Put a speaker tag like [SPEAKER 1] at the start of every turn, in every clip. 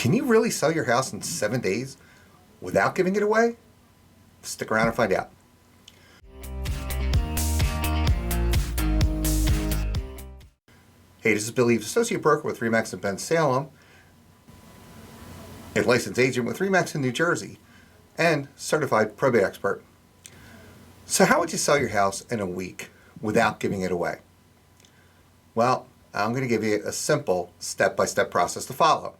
[SPEAKER 1] Can you really sell your house in 7 days without giving it away? Stick around and find out. Hey, this is Bill Eaves, Associate Broker with RE/MAX in bensalem, a licensed agent with RE/MAX in New Jersey, and certified probate expert. So how would you sell your house in a week without giving it away? Well, I'm going to give you a simple step-by-step process to follow.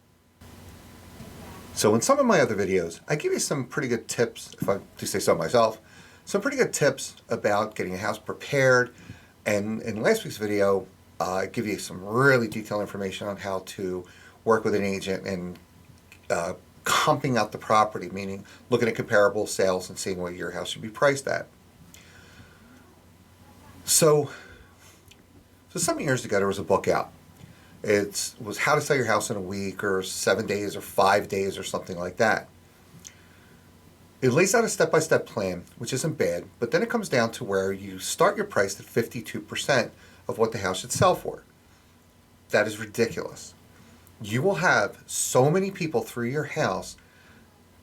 [SPEAKER 1] So in some of my other videos, I give you some pretty good tips, if I do say so myself, some pretty good tips about getting a house prepared. And in last week's video, I give you some really detailed information on how to work with an agent and comping out the property, meaning looking at comparable sales and seeing what your house should be priced at. So some years ago, there was a book out. It was How to Sell Your House in a Week, or 7 days, or 5 days, or something like that. It lays out a step-by-step plan, which isn't bad, but then it comes down to where you start your price at 52% of what the house should sell for. That is ridiculous. You will have so many people through your house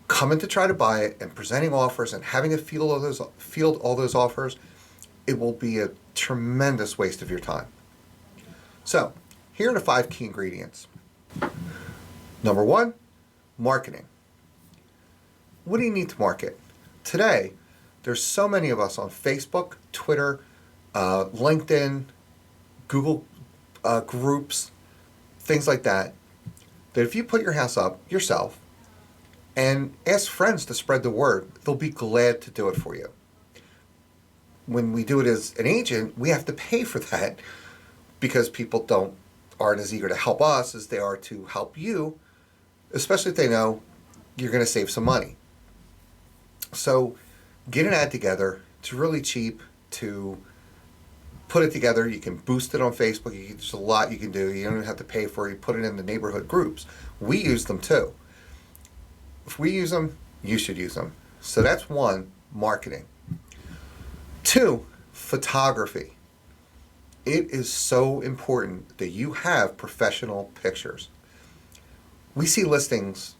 [SPEAKER 1] coming to try to buy it and presenting offers and having to field all those offers. It will be a tremendous waste of your time. So, here are the 5 key ingredients. Number 1, marketing. What do you need to market? Today, there's so many of us on Facebook, Twitter, LinkedIn, Google groups, things like that, that if you put your house up yourself and ask friends to spread the word, they'll be glad to do it for you. When we do it as an agent, we have to pay for that because people aren't as eager to help us as they are to help you, especially if they know you're going to save some money. So get an ad together. It's really cheap to put it together. You can boost it on Facebook. There's a lot you can do. You don't even have to pay for it. You put it in the neighborhood groups. We use them too. If we use them, you should use them. So that's 1, marketing. 2, photography. It is so important that you have professional pictures. We see listings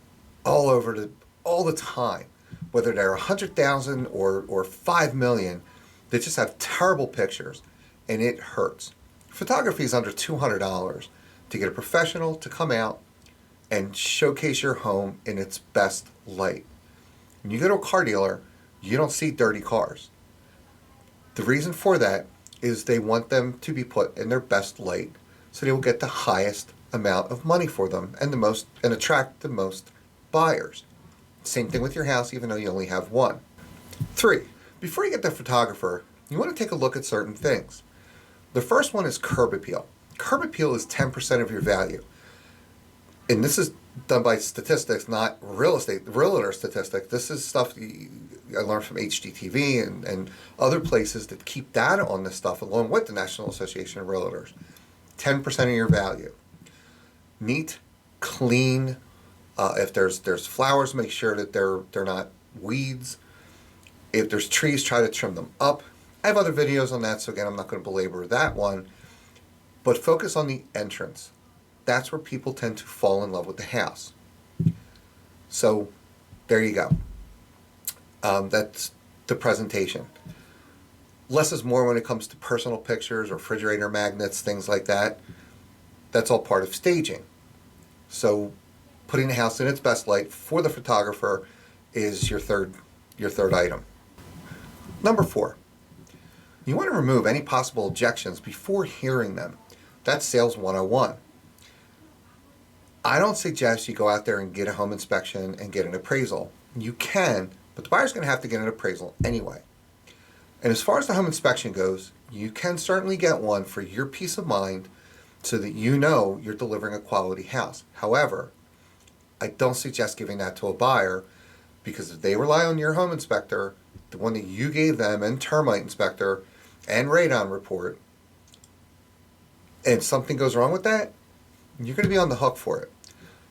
[SPEAKER 1] all the time, whether they're 100,000 or 5 million, that just have terrible pictures, and it hurts. Photography is under $200 to get a professional to come out and showcase your home in its best light. When you go to a car dealer, you don't see dirty cars. The reason for that is they want them to be put in their best light so they will get the highest amount of money for them and attract the most buyers. Same thing with your house, even though you only have 1. 3, before you get the photographer, you want to take a look at certain things. The first one is curb appeal. Curb appeal is 10% of your value. And this is done by statistics, not realtor statistics. This is stuff I learned from HGTV and other places that keep data on this stuff, along with the National Association of Realtors. 10% of your value. Neat, clean. If there's flowers, make sure that they're not weeds. If there's trees, try to trim them up. I have other videos on that, so again, I'm not going to belabor that one. But focus on the entrance. That's where people tend to fall in love with the house. So there you go. That's the presentation. Less is more when it comes to personal pictures, refrigerator magnets, things like that. That's all part of staging. So putting the house in its best light for the photographer is your third item. Number 4, you want to remove any possible objections before hearing them. That's sales 101. I don't suggest you go out there and get a home inspection and get an appraisal. You can, but the buyer's going to have to get an appraisal anyway. And as far as the home inspection goes, you can certainly get one for your peace of mind so that you know you're delivering a quality house. However, I don't suggest giving that to a buyer, because if they rely on your home inspector, the one that you gave them, and termite inspector, and radon report, and something goes wrong with that, you're going to be on the hook for it.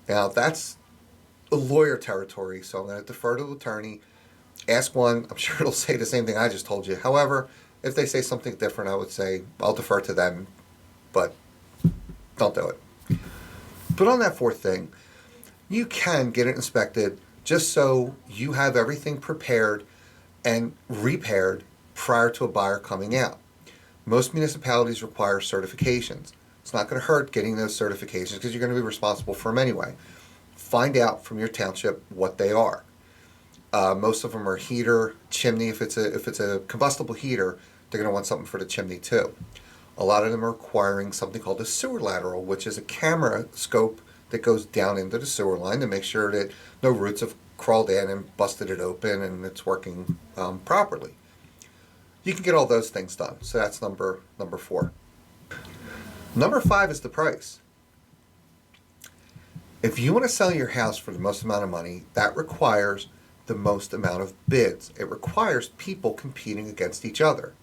[SPEAKER 1] Now, that's a lawyer territory, so I'm going to defer to the attorney. Ask one. I'm sure it'll say the same thing I just told you. However, if they say something different, I would say I'll defer to them, but don't do it. But on that 4th thing, you can get it inspected just so you have everything prepared and repaired prior to a buyer coming out. Most municipalities require certifications. It's not going to hurt getting those certifications because you're going to be responsible for them anyway. Find out from your township what they are. Most of them are heater, chimney. If it's a combustible heater, they're going to want something for the chimney too. A lot of them are requiring something called a sewer lateral, which is a camera scope that goes down into the sewer line to make sure that no roots have crawled in and busted it open and it's working properly. You can get all those things done. So that's number 4. Number 5 is the price. If you want to sell your house for the most amount of money, that requires the most amount of bids. It requires people competing against each other.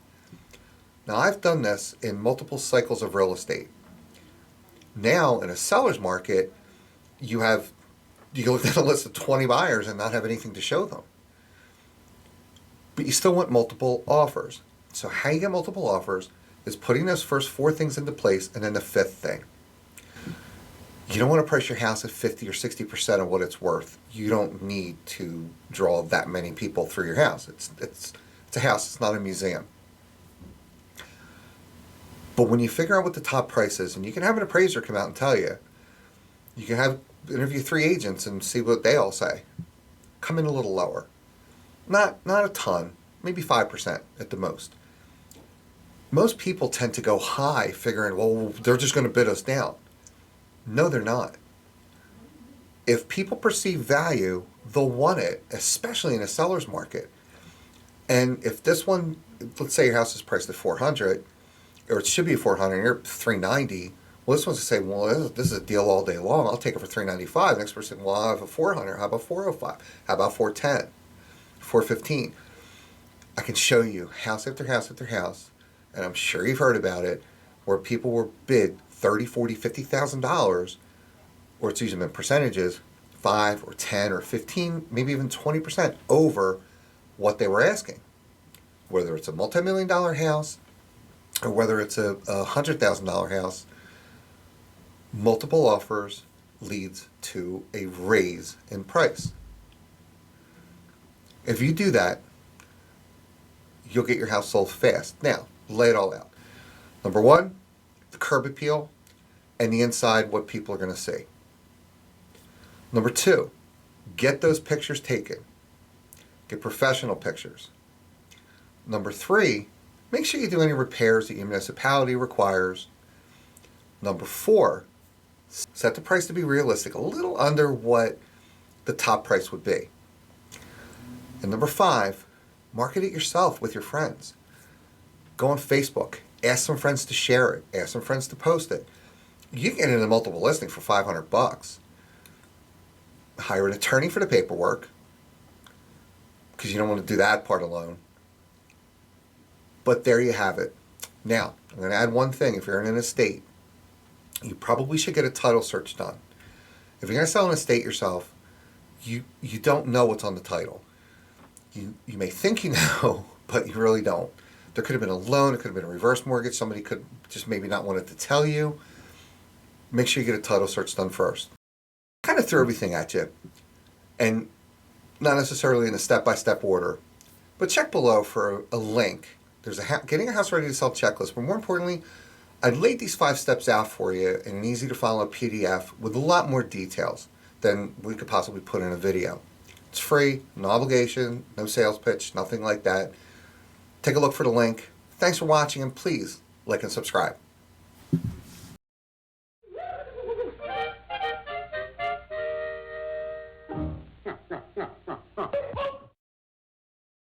[SPEAKER 1] Now, I've done this in multiple cycles of real estate. Now, in a seller's market, you can look at a list of 20 buyers and not have anything to show them. But you still want multiple offers. So how you get multiple offers is putting those first 4 things into place, and then the 5th thing. You don't want to price your house at 50 or 60% of what it's worth. You don't need to draw that many people through your house. It's a house, it's not a museum. But when you figure out what the top price is, and you can have an appraiser come out and tell you, you can interview 3 agents and see what they all say. Come in a little lower. Not a ton, maybe 5% at the most. Most people tend to go high figuring, well, they're just going to bid us down. No, they're not. If people perceive value, they'll want it, especially in a seller's market. And if this one, let's say your house is priced at $400, or it should be $400, and you're $390, well, this one's to say, well, this is a deal all day long. I'll take it for $395. Next person, well, I have a $400. How about $405? How about $410? $415? I can show you house after house after house, and I'm sure you've heard about it, where people were bid $30,000, $40,000, $50,000, or it's usually in percentages, 5 or 10 or 15, maybe even 20% over what they were asking. Whether it's a multi-million-dollar house or whether it's a $100,000 house, multiple offers leads to a raise in price. If you do that, you'll get your house sold fast. Now, lay it all out. Number 1, the curb appeal, and the inside, what people are going to see. Number 2, get those pictures taken. Get professional pictures. Number 3, make sure you do any repairs that your municipality requires. Number 4, set the price to be realistic, a little under what the top price would be. And number 5, market it yourself with your friends. Go on Facebook. Ask some friends to share it. Ask some friends to post it. You can get into multiple listing for $500. Hire an attorney for the paperwork, because you don't want to do that part alone. But there you have it. Now, I'm going to add one thing. If you're in an estate, you probably should get a title search done. If you're going to sell an estate yourself, you don't know what's on the title. You may think you know, but you really don't. There could have been a loan, it could have been a reverse mortgage, somebody could just maybe not wanted to tell you. Make sure you get a title search done first. Kind of threw everything at you, and not necessarily in a step-by-step order, but check below for a link. There's a getting a house ready to sell checklist, but more importantly, I laid these 5 steps out for you in an easy-to-follow PDF with a lot more details than we could possibly put in a video. It's free, no obligation, no sales pitch, nothing like that. Take a look for the link. Thanks for watching, and please like and subscribe.